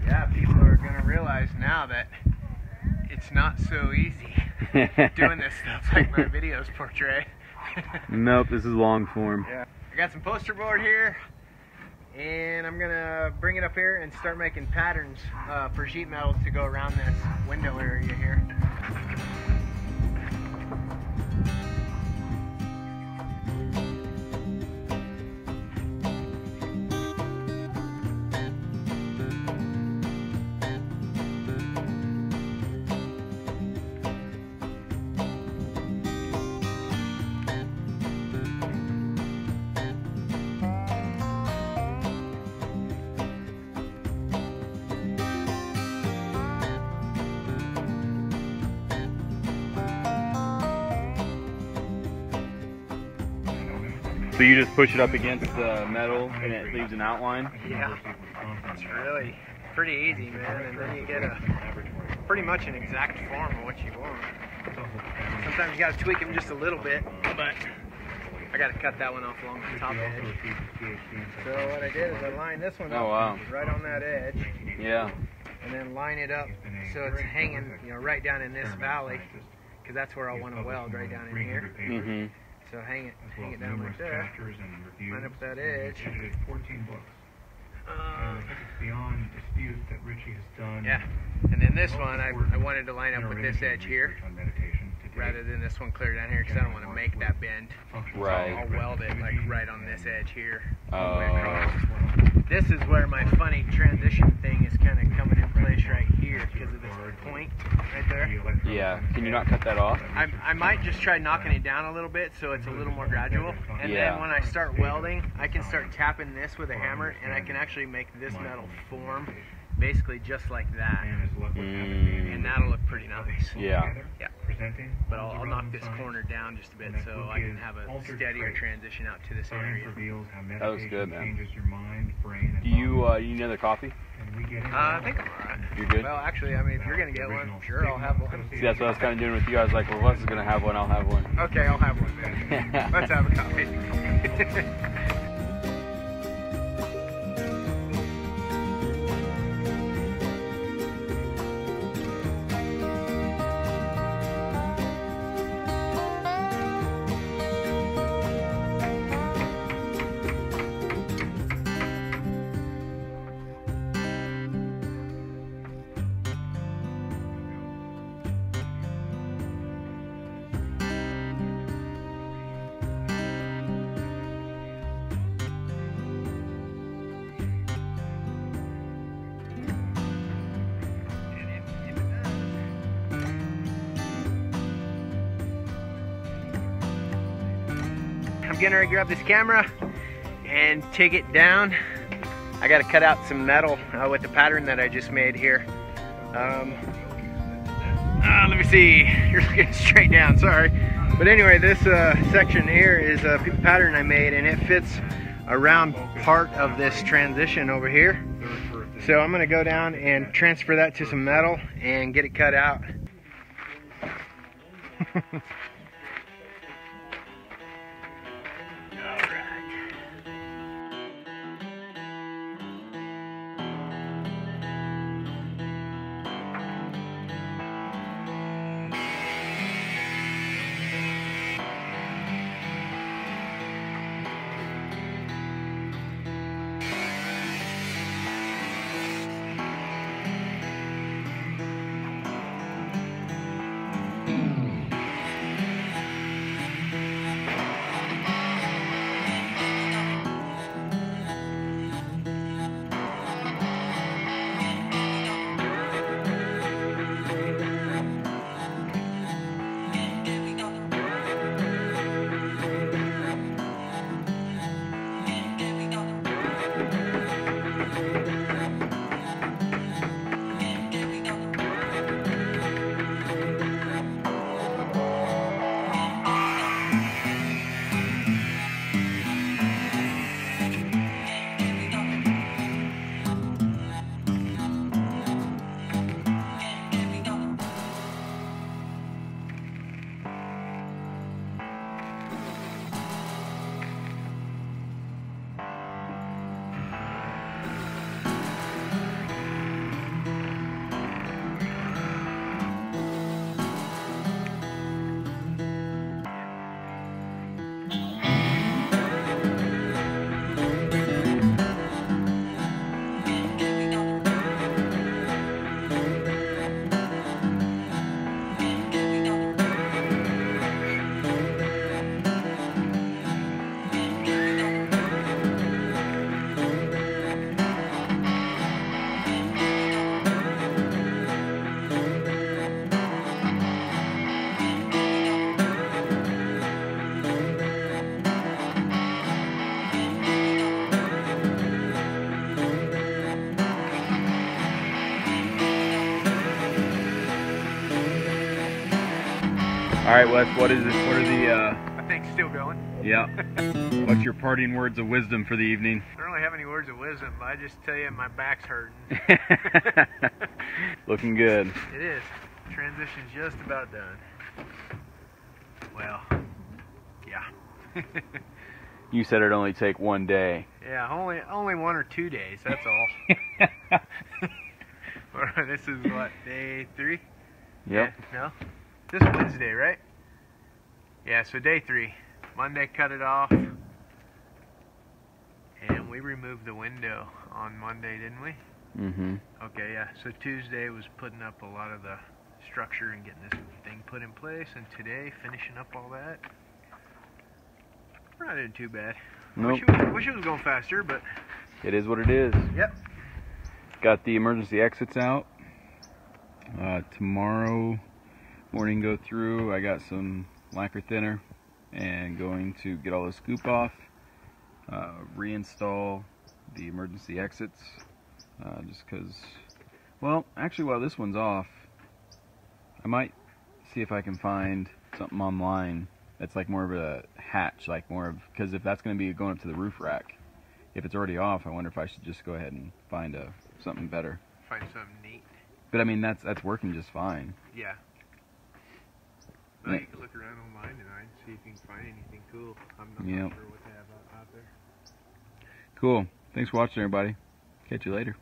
Yeah, people are gonna realize now that it's not so easy doing this stuff like my videos portray. Nope, this is long form. Yeah. I got some poster board here, and I'm gonna bring it up here and start making patterns for sheet metals to go around this window area here. So you just push it up against the metal and it leaves an outline? Yeah, it's really pretty easy, man, and then you get a pretty much an exact form of what you want. Sometimes you gotta tweak them just a little bit, but I gotta cut that one off along the top edge. So what I did is I lined this one up right on that edge. Yeah. And then line it up so it's hanging, you know, right down in this valley, because that's where I want to weld, right down in here. Mm-hmm. So hang it down like that. Line up that edge. Beyond dispute that Richie has done. Yeah, and then this one I wanted to line up with this edge here rather than this one clear down here, because I don't want to make that bend. Right. So I'll weld it like right on this edge here. Oh. This is where my funny transition thing is kind of coming in place right here because of this point right there. Yeah. Can you not cut that off? I might just try knocking it down a little bit so it's a little more gradual. And then when I start welding, I can start tapping this with a hammer, and I can actually make this metal form basically just like that. And that'll look pretty nice. Yeah. Yeah. But I'll knock this corner down just a bit so I can have a steadier transition out to this area. That looks good, man. Do you need another coffee? I think I'm alright. You're good? Well, actually, I mean, if you're going to get one, sure, I'll have one. See, that's what I was kind of doing with you. I was like, well, Wes is going to have one, I'll have one. Okay, I'll have one then. Let's have a coffee. I'm getting ready to grab this camera and take it down. I got to cut out some metal with the pattern that I just made here. Let me see. You're looking straight down, sorry. But anyway, this section here is a pattern I made, and it fits around part of this transition over here. So I'm going to go down and transfer that to some metal and get it cut out. All right, Wes. What is it? What are the? I think still going. Yeah. What's your parting words of wisdom for the evening? I don't really have any words of wisdom, but I just tell you my back's hurting. Looking good. It is. Transition's just about done. Well, yeah. You said it'd only take 1 day. Yeah, only 1 or 2 days. That's all. This is what, day 3? Yep. Yeah, no? This Wednesday, right? Yeah, so day 3. Monday cut it off. And we removed the window on Monday, didn't we? Mm-hmm. Okay, yeah. So Tuesday was putting up a lot of the structure and getting this thing put in place. And today, finishing up all that. We're not doing too bad. Nope. Wish it was going faster, but... It is what it is. Yep. Got the emergency exits out. Tomorrow morning go through. I got some lacquer thinner and going to get all the scoop off. Reinstall the emergency exits. Just because... Well, actually while this one's off, I might see if I can find something online that's like more of a hatch, like more of, because if that's going to be going up to the roof rack, if it's already off, I wonder if I should just go ahead and find something better. Find something neat. But I mean, that's working just fine. Yeah. Well, you can look around online tonight and see if you can find anything cool. I'm not sure what they have out there. Cool. Thanks for watching, everybody. Catch you later.